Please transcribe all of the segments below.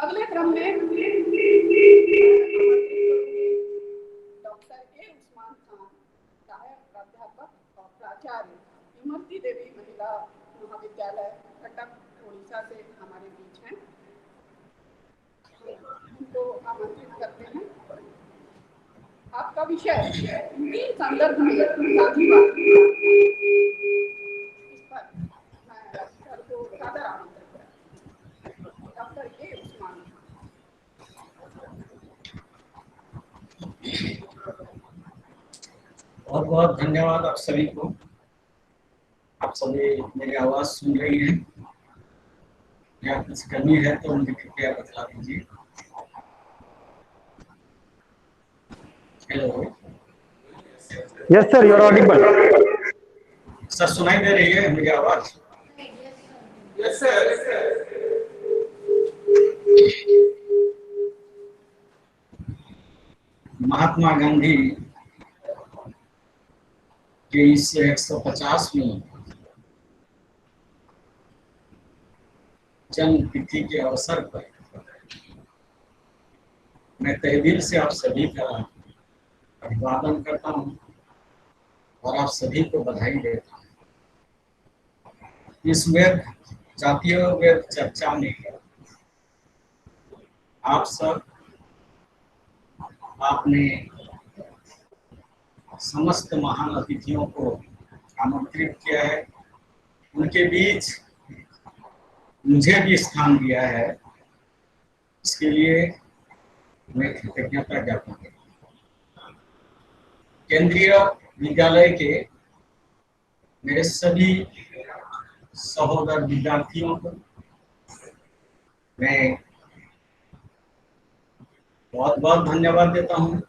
अगले क्रम में डॉक्टर ए उस्मान खान, सहायक प्राध्यापक और प्राचार्य, इमरती देवी महिला महाविद्यालय, कटक, उड़ीसा से हमारे बीच हैं। उनको आमंत्रित करते हैं। आपका विषय हिंदी संदर्भ में गांधीवाद, इस पर मैं सर को सादर आमंत्रित करती हूँ। Doctor A Usman. बहुत बहुत धन्यवाद आप सभी को। आप सभी मेरी आवाज सुन रही हैं या कुछ कमी है तो मुझे कृपया बता दीजिए। Hello. Yes sir, you are audible. Sir सुनाई दे रही है मेरी आवाज? Yes sir. महात्मा गांधी के इस 150वीं जन्म तिथि के अवसर पर मैं तहे दिल से आप सभी का अभिवादन करता हूँ और आप सभी को बधाई देता हूँ। इस व्यर्थ जातीय व्यर्थ चर्चा में आप सब आपने समस्त महान अतिथियों को आमंत्रित किया है, उनके बीच मुझे भी स्थान दिया है, इसके लिए मैं कृतज्ञता ज्ञापन करता हूँ। केंद्रीय विद्यालय के मेरे सभी सहोदर विद्यार्थियों को मैं बहुत बहुत धन्यवाद देता हूँ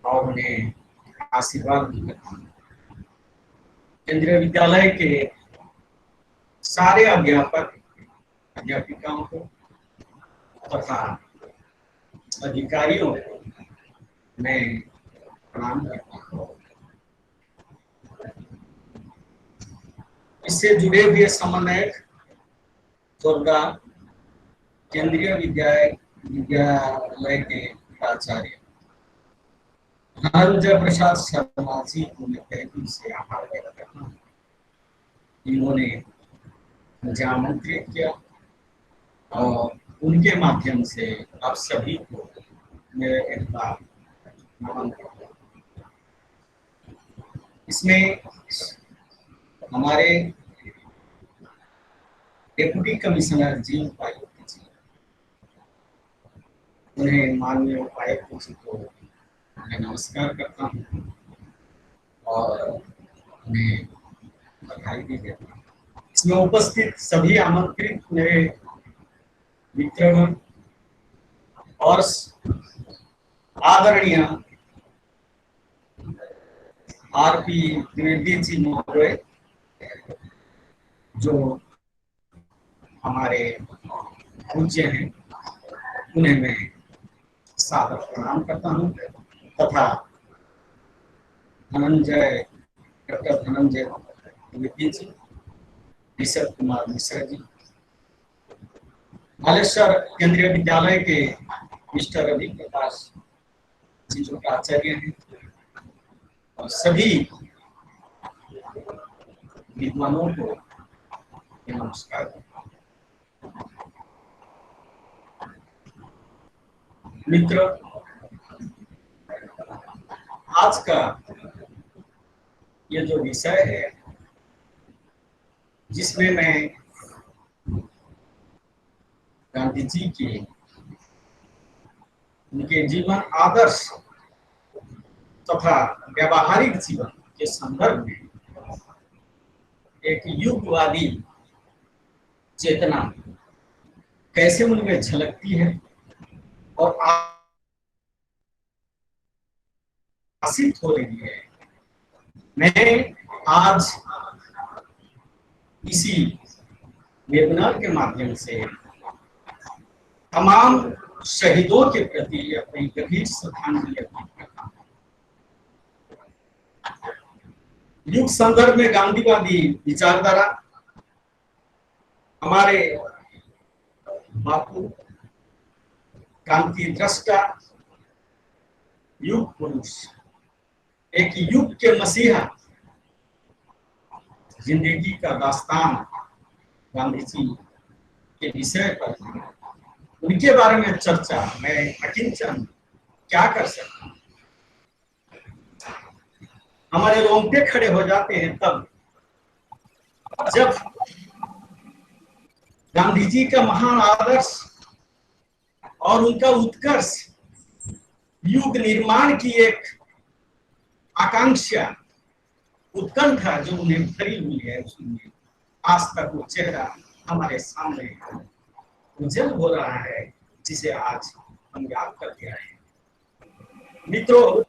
और उन्हें आशीर्वाद भी देता हूँ। केंद्रीय विद्यालय के सारे अध्यापक अध्यापिकाओं को तथा अधिकारियों को मैं प्रणाम करता हूँ। इससे जुड़े हुए समन्वयक जोरदा केंद्रीय विद्यालय के प्राचार्य धनंजय प्रसाद शर्मा जी को मैं तहे दिल से आभार व्यक्त करता हूँ। इन्होंने मुझे आमंत्रित किया और उनके माध्यम से आप सभी को मेरे एक बार नमन करता हूँ। इसमें हमारे डेप्यूटी कमिश्नर जी, उपायुक्त जी, उन्हें माननीय उपायुक्त जी को मैं नमस्कार करता हूँ और उन्हें बधाई भी देता हूँ। इसमें उपस्थित सभी आमंत्रित मेरे मित्रगण और आदरणीय आरपी द्विवेदी जी महोदय जो हमारे पूज्य हैं, उन्हें मैं सादर प्रणाम करता हूँ तथा डॉक्टर धनंजय द्विवेदी जी, ऋषभ कुमार मिश्रा जी, बालेश्वर केंद्रीय विद्यालय के मिस्टर रवि प्रकाश जी जो प्राचार्य हैं और सभी विद्वानों को नमस्कार। मित्र, आज का ये जो विषय है जिसमें मैं गांधी जी के उनके जीवन आदर्श तथा व्यावहारिक जीवन के संदर्भ में एक युगवादी चेतना कैसे उनमें झलकती है और आसित हो रही है, मैं आज इसी वेबिनार के माध्यम से तमाम शहीदों के प्रति अपनी गंभीर श्रद्धांजलि अर्पित करता हूँ। युग संदर्भ में गांधीवादी विचारधारा हमारे बापू क्रांति दृष्टा, युग पुरुष, एक युग के मसीहा, जिंदगी का दास्तान गांधी जी के विषय पर, उनके बारे में चर्चा मैं अकिंचन क्या कर सकता हूं। हमारे रोंगटे खड़े हो जाते हैं तब जब गांधी जी का महान आदर्श और उनका उत्कर्ष, युग निर्माण की एक आकांक्षा, उत्कंठा जो उन्हें भरी हुई है, उसमें आज तक वो चेहरा हमारे सामने उज्जवल हो रहा है, जिसे आज हम याद करते आए हैं। मित्रों,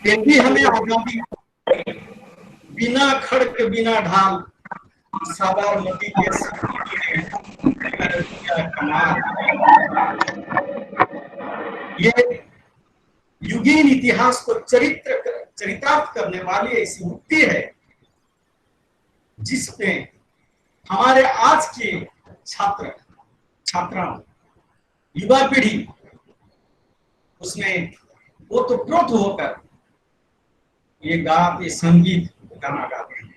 फिर भी हमें आजादी बिना खड़क बिना ढाल साबरमती के कमाल, ये युगीन इतिहास को चरितार्थ करने वाली ऐसी उक्ति है जिसमें हमारे आज के छात्र छात्राओं, युवा पीढ़ी उसमें ओतप्रोत होकर ये संगीत गाना गाते हैं।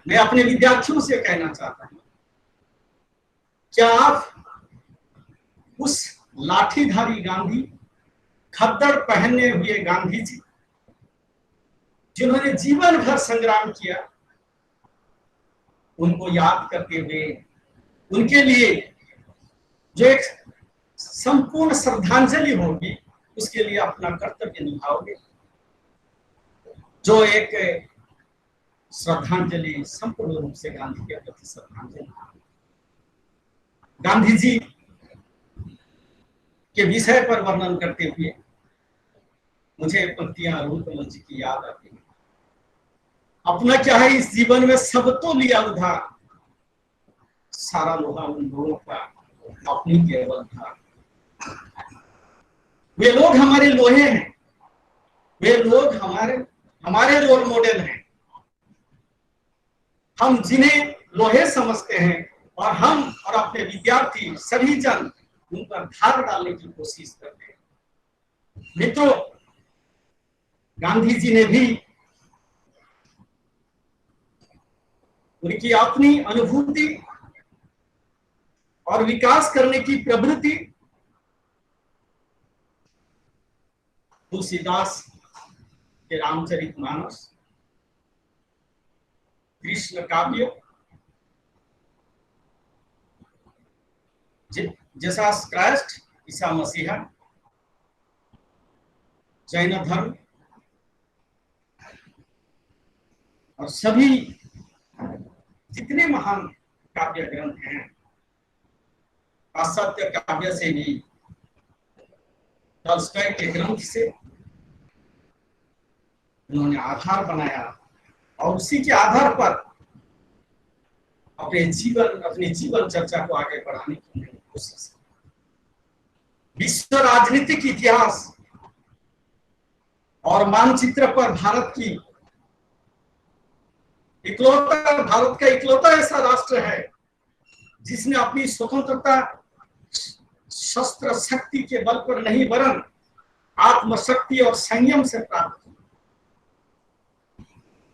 मैं अपने विद्यार्थियों से कहना चाहता हूं, क्या आप उस लाठीधारी गांधी, खद्दर पहने हुए गांधी जी, जिन्होंने जीवन भर संग्राम किया, उनको याद करते हुए उनके लिए जो एक संपूर्ण श्रद्धांजलि होगी, उसके लिए अपना कर्तव्य निभाओगे? जो एक श्रद्धांजलि संपूर्ण रूप से गांधी के प्रति श्रद्धांजलि, गांधी जी के विषय पर वर्णन करते हुए मुझे पंक्तियां अरुण कमल जी की याद आती है। अपना क्या है इस जीवन में, सब तो लिया उधार, सारा लोहा उन लोगों का अपनी केवल था। वे लोग हमारे लोहे हैं, वे लोग हमारे रोल मॉडल हैं। हम जिन्हें लोहे समझते हैं और हम और अपने विद्यार्थी सभी जन उन पर धार डालने की कोशिश करते हैं। मित्रों, गांधी जी ने भी उनकी अपनी अनुभूति और विकास करने की प्रवृत्ति तुलसीदास के रामचरितमानस, कृष्ण काव्य, जीसस क्राइस्ट, ईसा मसीहा, जैन धर्म और सभी जितने महान काव्य ग्रंथ हैं, पाश्चात्य काव्य से भी, टॉल्स्टॉय के ग्रंथ से उन्होंने आधार बनाया और उसी के आधार पर अपनी जीवन चर्चा को आगे बढ़ाने की कोशिश की। विश्व राजनीतिक इतिहास और मानचित्र पर भारत का इकलौता ऐसा राष्ट्र है जिसने अपनी स्वतंत्रता शस्त्र शक्ति के बल पर नहीं, वरन आत्मशक्ति और संयम से प्राप्त की।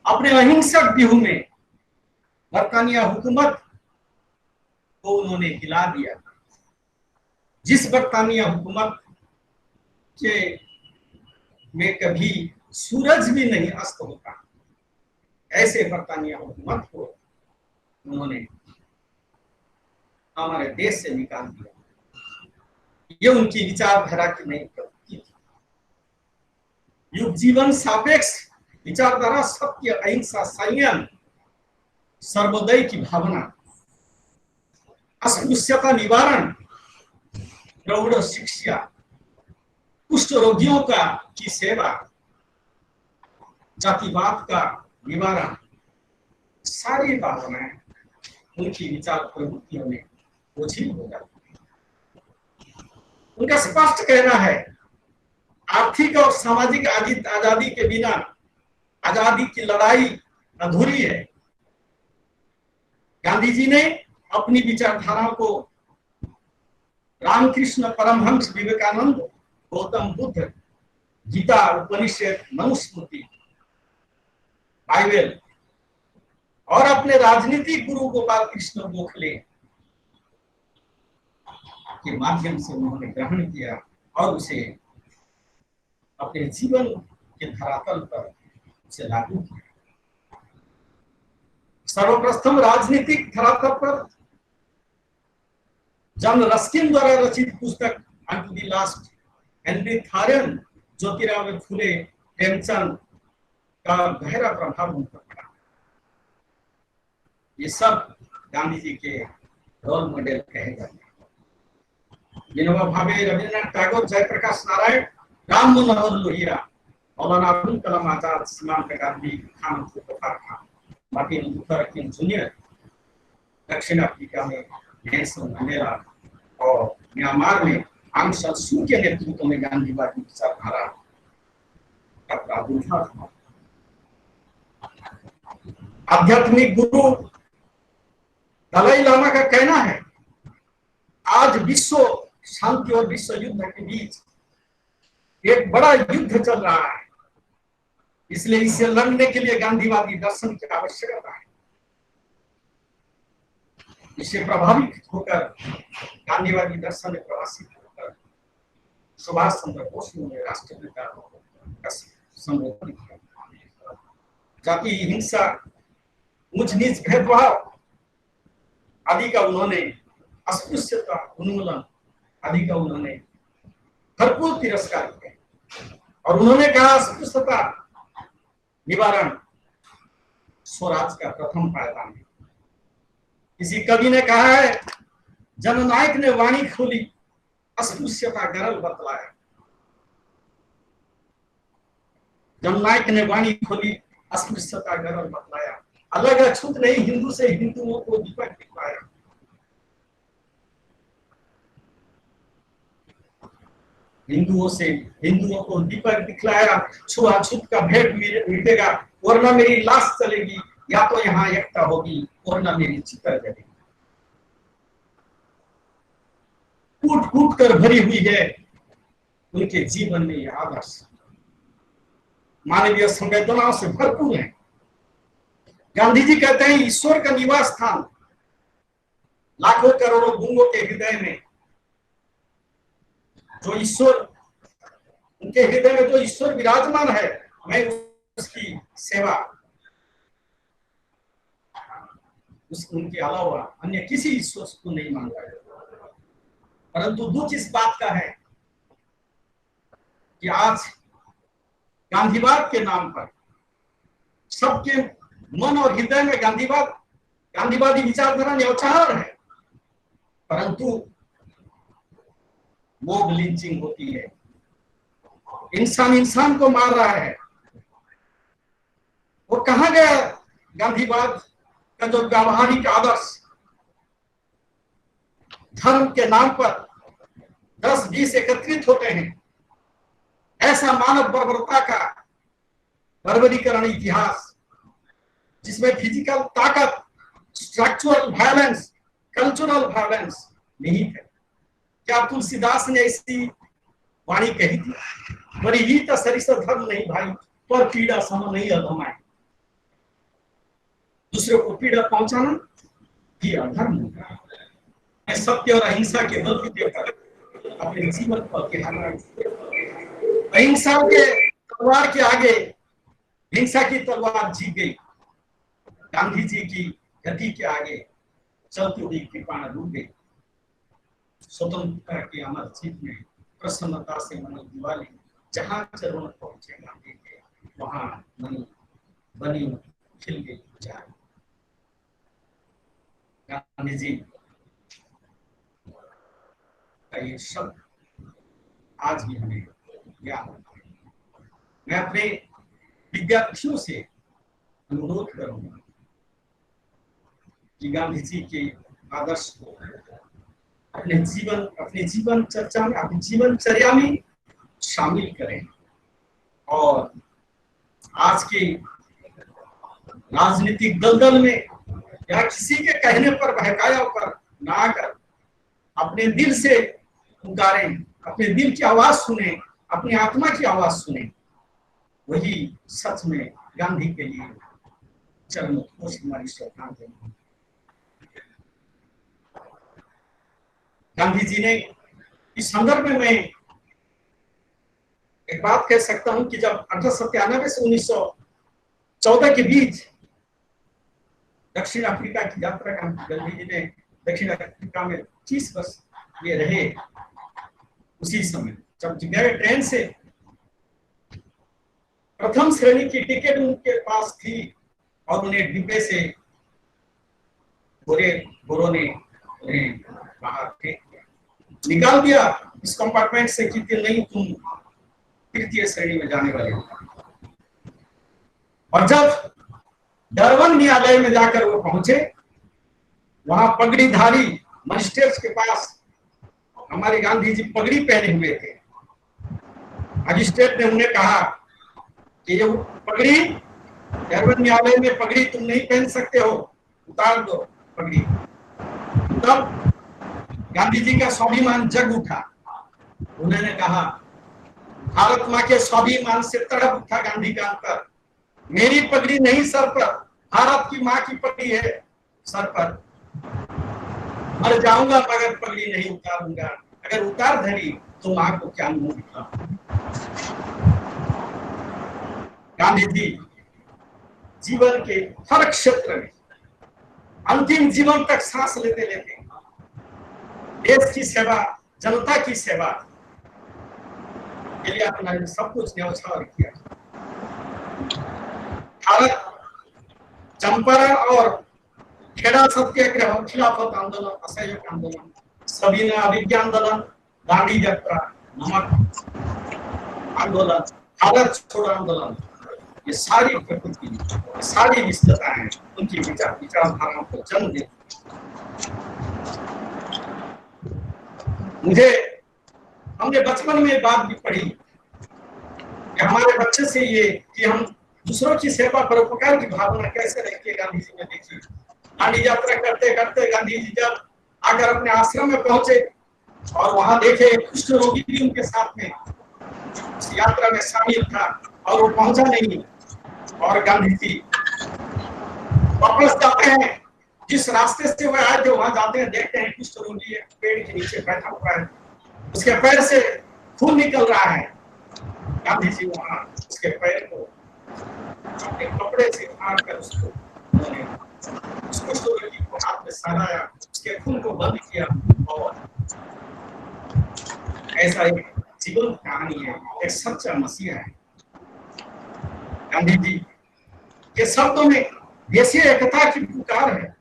अपने अहिंसक व्यूह में बरतानिया हुकूमत को उन्होंने हिला दिया। जिस बरतानिया हुकूमत के में कभी सूरज भी नहीं अस्त होता, ऐसे बरतानिया हुकूमत को उन्होंने हमारे देश से निकाल दिया। ये उनकी विचारधारा की नई प्रवृत्ति थी। युग जीवन सापेक्ष विचारधारा, सत्य, अहिंसा, संयम, सर्वोदय की भावना, अस्पृश्यता निवारण, प्रौढ़ शिक्षा, कुष्ठ रोगियों की सेवा, जातिवाद का निवारण, सारी भावनाएं उनकी विचार प्रवृत्तियों में ओझिल हो जाती है। उनका स्पष्ट कहना है, आर्थिक और सामाजिक आजादी के बिना आजादी की लड़ाई अधूरी है। गांधी जी ने अपनी विचारधारा को रामकृष्ण परमहंस, विवेकानंद, गौतम बुद्ध, गीता, उपनिषद, मनुस्मृति, बाइबल और अपने राजनीतिक गुरु गोपाल कृष्ण गोखले के माध्यम से उन्होंने ग्रहण किया और उसे अपने जीवन के धरातल पर उसे लागू किया। सर्वप्रथम राजनीतिक धरातल पर जॉन रस्किन द्वारा रचित पुस्तक unto the last, Henry Thoreau, Jyotirao Phule, Premchand का गहरा प्रभाव उन पर पड़ा। ये सब गांधी जी के रोल मॉडल कहे जाते हैं। विनोबा भावे, रविन्द्रनाथ टैगोर, जयप्रकाश नारायण, राम मनोहर लोहिया, मौलाना अब्दुल कलाम आजाद, सीमांत Gandhi, Khan Khan, Martin Luther king junior, दक्षिण अफ्रीका में नेल्सन मंडेला और म्यांमार में आंग सान सू के नेतृत्व में गांधीवादी विचारधारा का प्रादुर्भाव हुआ। आध्यात्मिक गुरु दलाई लामा का कहना है, आज विश्व शांति और विश्व युद्ध के बीच एक बड़ा युद्ध चल रहा है, इसलिए इसे लड़ने के लिए गांधीवादी दर्शन की आवश्यकता है। इससे प्रभावित होकर गांधीवादी दर्शन में प्रवासित होकर सुभाष चंद्र बोस ने राष्ट्रपिता का संबोधन किया। जाति हिंसा, उच्च नीच भेदभाव आदि का उन्होंने, अस्पृश्यता उन्मूलन आदि का उन्होंने भरपूर तिरस्कार किया और उन्होंने कहा अस्पृश्यता निवारण स्वराज का प्रथम पायदान है। किसी कवि ने कहा है, जननायक ने वाणी खोली, अस्पृश्यता गरल बतलाया। जननायक ने वाणी खोली, अस्पृश्यता गरल बतलाया। अलग अछूत नहीं हिंदू से हिंदुओं को दीपक दिखलाया। हिंदुओं से हिंदुओं को दीपक दिखलाया। छुआछूत का भेद मिटेगा, वरना मेरी लाश चलेगी, या तो यहाँ एकता होगी वरना मेरी चिता जलेगी। कूट कूट कर भरी हुई है उनके जीवन में यह आदर्श, मानवीय संवेदनाओं से भरपूर है। गांधी जी कहते हैं, ईश्वर का निवास स्थान लाखों करोड़ों गूंगों के हृदय में जो ईश्वर, उनके हृदय में जो ईश्वर विराजमान है, मैं उसकी सेवा उनके अलावा अन्य किसी ईश्वर को नहीं मानता है। परंतु दुख इस बात का है कि आज गांधीवाद के नाम पर सबके मन और हृदय में गांधीवादी विचारधारा न्यौछावर है, परंतु मॉब लिंचिंग होती है, इंसान इंसान को मार रहा है। वो कहां गया गांधीवाद का जो व्यावहारिक आदर्श? धर्म के नाम पर 10-20 एकत्रित होते हैं, ऐसा मानव बर्बरता का बर्बरीकरण इतिहास जिसमें फिजिकल ताकत, स्ट्रक्चरल वायलेंस, कल्चरल वायलेंस निहित है। क्या तुलसीदास ने ऐसी वाणी कही थी? परिहित सरिस धर्म नहीं भाई, पर पीड़ा सम नहीं अधमाए। दूसरे को पीड़ा पहुंचाना ये अधर्म है। सत्य और अहिंसा के बल पे देकर अपने जीवन पर अहिंसा के तलवार के आगे हिंसा की तलवार जीत गई। गांधी जी की गति के आगे चलती हुई कृपाण डूब गई। स्वतंत्रता की अमर जीत में प्रसन्नता से मनी दिवाली, जहां चरण पहुंचे गांधी के वहां मनी बनी खिल गई जाए। गांधी जी का ये शब्द आज भी हमें याद है। मैं अपने विद्यार्थियों से अनुरोध करूंगा कि गांधी जी के आदर्श को अपने जीवन चर्चा में, अपनी जीवनचर्या में शामिल करें और आज के राजनीतिक दलदल में या किसी के कहने पर, बहकाया पर ना आकर अपने दिल से पुकारें, अपने दिल की आवाज सुने, अपनी आत्मा की आवाज सुने, वही सच में गांधी के लिए चरमोत्कर्ष हमारी श्रद्धांजलि। गांधी जी ने इस संदर्भ में मैं एक बात कह सकता हूं कि जब 1897 से 1914 के बीच दक्षिण अफ्रीका की यात्रा गांधी जी ने दक्षिण अफ्रीका में 30 वर्ष ये रहे, उसी समय जब गए ट्रेन से, प्रथम श्रेणी की टिकट उनके पास थी और उन्हें डिब्बे से गोरों ने उन्हें बाहर फेंक दिया, निकाल दिया इस कंपार्टमेंट से कि नहीं, तुम तृतीय श्रेणी में जाने वाले हो। और जब डरबन न्यायालय में जाकर वो पहुंचे, वहां पगड़ीधारी मजिस्ट्रेट के पास हमारे गांधी जी पगड़ी पहने हुए थे। मजिस्ट्रेट ने उन्हें कहा कि ये पगड़ी, डरबन न्यायालय में पगड़ी तुम नहीं पहन सकते हो, उतार दो पगड़ी। तब गांधी जी का स्वाभिमान जग उठा। उन्होंने कहा, भारत माँ के स्वाभिमान से तड़प उठा गांधी का अंतर। मेरी पगड़ी नहीं सर पर, भारत की माँ की पगड़ी है सर पर। मर जाऊंगा मगर पगड़ी नहीं उतारूंगा, अगर उतार धरी तो माँ को क्या मुंह दिखा। गांधी जी जीवन के हर क्षेत्र में अंतिम जीवन तक सांस लेते लेते देश की सेवा, जनता की सेवा के लिए अपना सब कुछ न्यौछावर किया। भारत चंपारण और खेड़ा सत्याग्रह, खिलाफत आंदोलन, असहयोग आंदोलन, सविनय अवज्ञा आंदोलन, दांडी यात्रा, नमक आंदोलन, भारत छोड़ो आंदोलन, ये सारी प्रकृति, सारी विस्तृताएं उनकी विचारधाराओं को जन्म देती। मुझे हमने बचपन में बात भी पढ़ी कि हमारे बच्चे से ये कि हम दूसरों की सेवा परोपकार की भावना कैसे रखिए। गांधी जी ने देखी, दांडी यात्रा करते करते गांधी जी जब आकर अपने आश्रम में पहुंचे और वहां देखे कुष्ठ रोगी भी उनके साथ में इस यात्रा में शामिल था और वो पहुंचा नहीं, और गांधी जी वापस जाते हैं, जिस रास्ते से वह आए थे वहां जाते हैं, देखते हैं कुष्ठ रोगी एक पेड़ के नीचे बैठा हुआ है, उसके पैर से खून निकल रहा है। गांधी जी वहां उसके पैर को अपने कपड़े से फाड़ कर उसको हाथ में सहाराया, उसके खून को बंद किया। और ऐसा एक जीवन कहानी है, एक सच्चा मसीहा है। गांधी जी के शब्दों में देशीय एकता की पुकार है।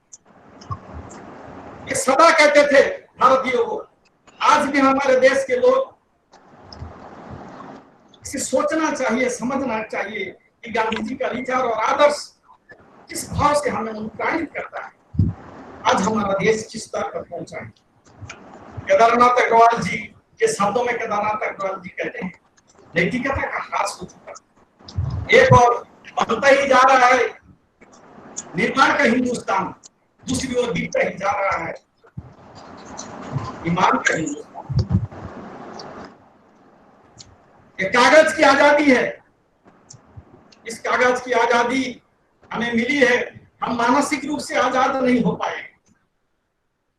ये सदा कहते थे भारतीयों को। आज भी हमारे देश के लोग इसे सोचना चाहिए, समझना चाहिए कि गांधी जी का विचार और आदर्श किस भाव से हमें अनुप्राणित करता है। आज हमारा देश किस स्तर पर पहुंचा है। केदारनाथ अग्रवाल जी के शब्दों में केदारनाथ अग्रवाल जी कहते हैं, नैतिकता का ह्रास हो चुका, एक और बनता ही जा रहा है निर्माण का हिंदुस्तान, दूसरी ओर गिरता ही जा रहा है ईमान का हिंदुस्तान। ये कागज की आजादी है, इस कागज की आजादी हमें मिली है, हम मानसिक रूप से आजाद नहीं हो पाए।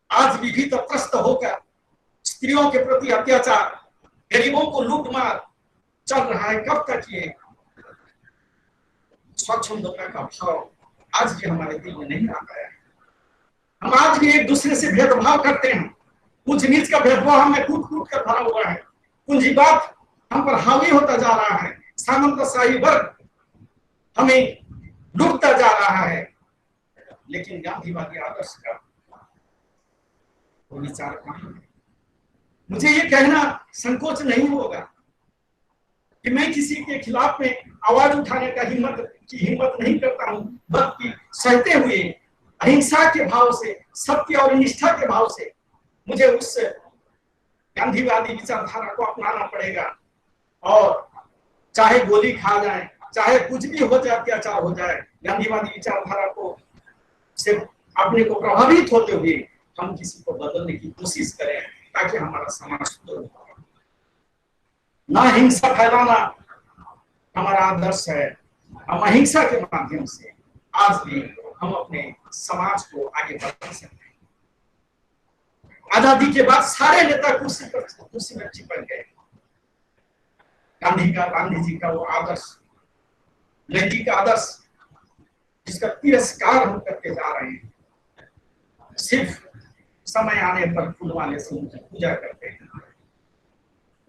आज विभिन्न त्रस्त होकर स्त्रियों के प्रति अत्याचार, गरीबों को लूटमार चल रहा है। कब तक ये स्वच्छंदता का भाव आज भी हमारे दिल में नहीं आ पाया है। हम आज भी एक दूसरे से भेदभाव करते हैं, ऊंच नीच का भेदभाव हमें कूट कूट कर भरा हुआ है, पूंजीवाद हम पर हावी होता जा रहा है, सामंतशाही वर्ग हमें लूटता जा रहा है। लेकिन गांधीवादी आदर्श का वो विचार कहां है? मुझे ये कहना संकोच नहीं होगा कि मैं किसी के खिलाफ में आवाज उठाने का हिम्मत नहीं करता हूं, बल्कि सहते हुए अहिंसा के भाव से, सत्य और निष्ठा के भाव से मुझे उस गांधीवादी विचारधारा को अपनाना पड़ेगा। और चाहे गोली खा जाए, चाहे कुछ भी हो जाए, अत्याचार हो जाए, गांधीवादी विचारधारा को से अपने को प्रभावित होते हुए हम किसी को बदलने की कोशिश करें, ताकि हमारा समाज सुधर हो। ना हिंसा फैलाना हमारा आदर्श है। हम अहिंसा के माध्यम से आज भी हम अपने समाज को आगे बढ़ा सकते हैं। आजादी के बाद सारे नेता कुर्सी में चिपक गए। गांधी जी का वो आदर्श, नैतिक आदर्श जिसका तिरस्कार हम करके जा रहे हैं, सिर्फ समय आने पर फूल वाले से उनकी पूजा करते हैं,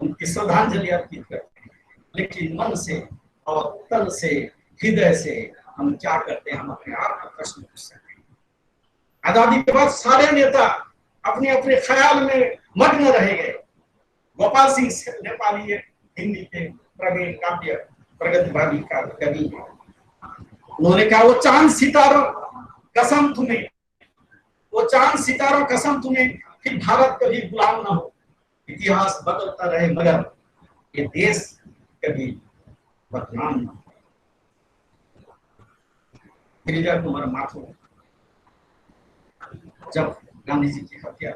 उनकी श्रद्धांजलि अर्पित करते हैं, लेकिन मन से और तन से, हृदय से हम क्या करते हैं, हम अपने आप का प्रश्न पूछ सकते हैं। आजादी के बाद सारे नेता अपने अपने ख्याल में मग्न रह गए। गोपाल सिंह नेपाली हिंदी के प्रवीण काव्य प्रगतिवादी का कवि, उन्होंने कहा वो चांद सितारों कसम तुम्हें, वो चांद सितारों कसम तुम्हें कि भारत कभी गुलाम ना हो, इतिहास बदलता रहे मगर ये देश कभी बदनाम ना हो। गिरिजा कुमार माथुर जब गांधी जी की हत्या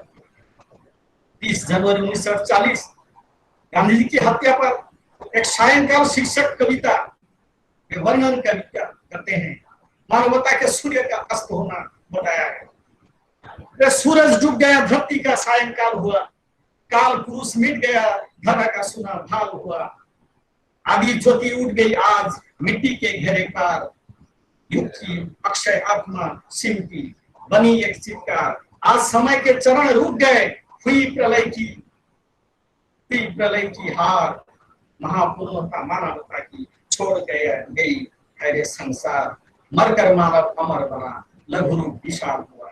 30 जनवरी 1948 गांधी जी की हत्या पर एक सायंकाल शीर्षक कविता के वर्णन करते हैं। मानवता के सूर्य का अस्त होना बताया है। सूरज डूब गया, धरती का सायंकाल हुआ, काल पुरुष मिट गया, धरा का सुना भाग हुआ, आदि ज्योति उठ गई आज मिट्टी के घेरे पार, युग की अक्षय आत्मा सिमटी बनी एक चित्कार, आज समय के चरण रुक गए, हुई प्रलय की हार, महापूर्णता मानवता की छोड़ गई है संसार, मरकर मानव अमर बना, लघु रूप विशाल हुआ,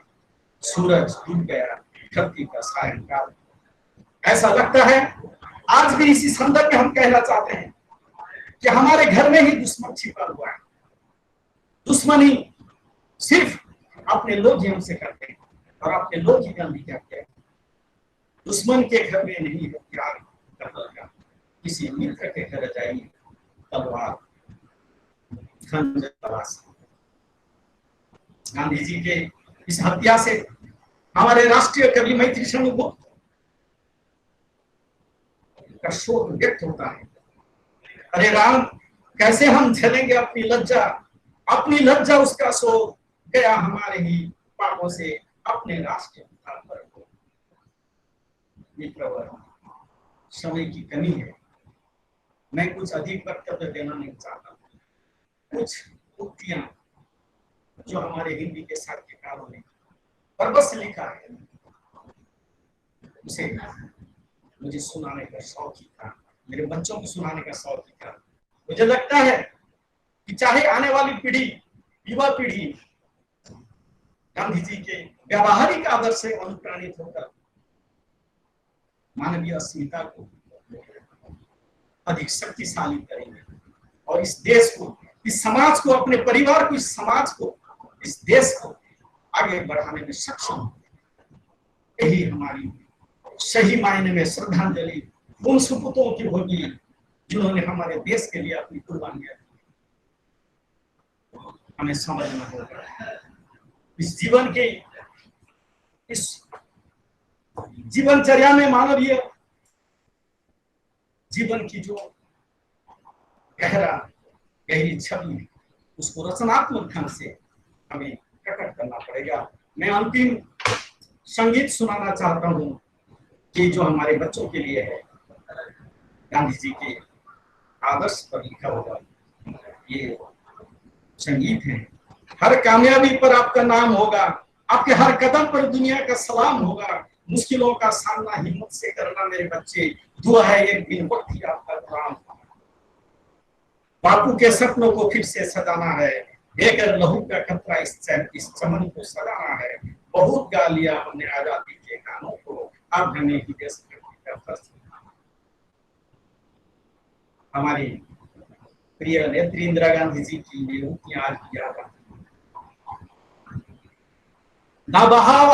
सूरज डूब गया, धरती का सायंकाल। ऐसा लगता है आज भी इसी संदर्भ में हम कहना चाहते हैं कि हमारे घर में ही दुश्मन छिपा हुआ है। दुश्मनी सिर्फ अपने लोग ही हमसे करते हैं और अपने लोग ही गांधी कहते हैं। दुश्मन के घर में नहीं हथियार कत्ल का, किसी मित्र के घर जाइए तलवार खंजर तलाश। गांधी जी के इस हत्या से हमारे राष्ट्रीय कवि मैत्री शरण गुप्त का शोक व्यक्त होता है। अरे राम, कैसे हम झेलेंगे अपनी लज्जा उसका सो गया हमारे ही पापों से अपने राष्ट्र पर। समय की कमी है, मैं कुछ अधिक वक्तव्य देना नहीं चाहता। कुछ उक्तियां जो हमारे हिंदी के साहित्यकारों ने बरबस लिखा है, उसे मुझे सुनाने का शौक ही था, मेरे बच्चों को सुनाने का शौक ही था। मुझे लगता है कि चाहे आने वाली पीढ़ी, युवा पीढ़ी गांधी जी के व्यावहारिक आदर्श से अनुप्राणित होकर मानवीय अस्मिता को अधिक शक्तिशाली करेंगे और इस देश को, इस समाज को, अपने परिवार को, इस समाज को, इस देश को आगे बढ़ाने में सक्षम। यही हमारी सही मायने में श्रद्धांजलि उन सुपूतों की होगी जिन्होंने हमारे देश के लिए अपनी कुर्बानियां दी। हमें समझना होगा इस जीवन के, इस जीवनचर्या में मानवीय जीवन की जो गहरी छवि है, उसको रचनात्मक ढंग से हमें प्रकट करना पड़ेगा। मैं अंतिम संगीत सुनाना चाहता हूं कि जो हमारे बच्चों के लिए है, गांधी जी के आदर्श पर लिखा हुआ ये संगीत है। हर कामयाबी पर आपका नाम होगा, आपके हर कदम पर दुनिया का सलाम होगा, मुश्किलों का सामना हिम्मत से करना मेरे बच्चे, दुआ है एक दिन वक्त ही आपका गुलाम। बापू के सपनों को फिर से सजाना है, लेकर लहू का कतरा इस चमन को सजाना है। बहुत गा लिया हमने आजादी के गानों को, अब हमें ही देशभक्ति का फर्ज। हमारी प्रिय नेत्री इंदिरा गांधी जी की ये उक्तियां आज भी याद आती हैं। ना बहाव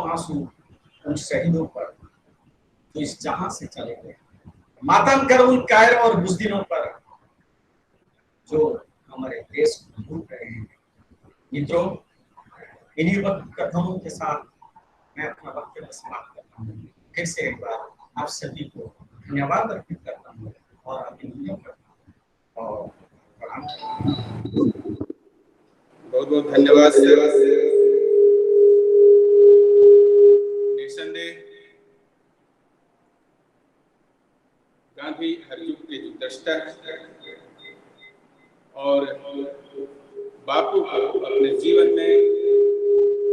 आंसू उन शहीदों पर जो इस जहां से चले गए, मातम कर उन कायर और बुज़दिलों पर जो हमारे देश को लूट रहे हैं। मित्रों, इन्हीं वक्त कथनों के साथ मैं अपना वक्तव्य समाप्त करता हूँ। फिर से एक बार आप सभी को धन्यवाद अर्पित करता हूँ और अभिनंदन करता हूँ और प्रणाम करता हूँ। बहुत बहुत धन्यवाद सर। निसंदेह गांधी हर युग के जो दृष्टा है और बापू को अपने जीवन में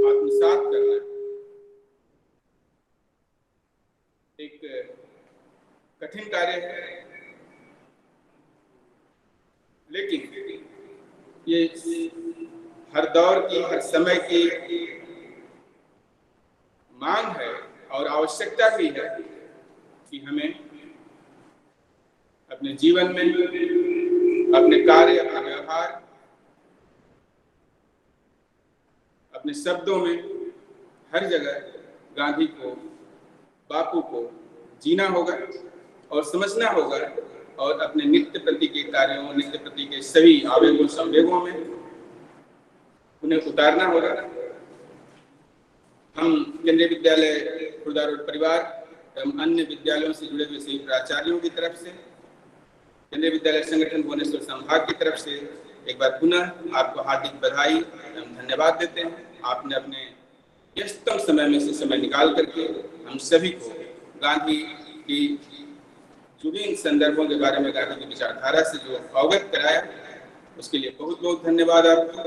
आत्मसात करना एक कठिन कार्य है, लेकिन ये हर दौर की, हर समय की मांग है और आवश्यकता भी है कि हमें अपने जीवन में, अपने कार्य, अपना व्यवहार, अपने शब्दों में हर जगह गांधी को, बापू को जीना होगा और समझना होगा और अपने नित्य प्रति के कार्यों, नित्य प्रति के सभी आवेगों संवेगों में उन्हें उतारना होगा। हम केंद्रीय विद्यालय खुर्दा रोड परिवार एवं अन्य विद्यालयों से जुड़े हुए सभी प्राचार्यों की तरफ से, केंद्रीय विद्यालय संगठन भुवनेश्वर संभाग की तरफ से एक बार पुनः आपको हार्दिक बधाई एवं धन्यवाद देते हैं। आपने अपने व्यस्तम समय में से समय निकाल करके हम सभी को गांधी की जो भी इन संदर्भों के बारे में, गांधी की विचारधारा से जो अवगत कराया, उसके लिए बहुत बहुत धन्यवाद आपको।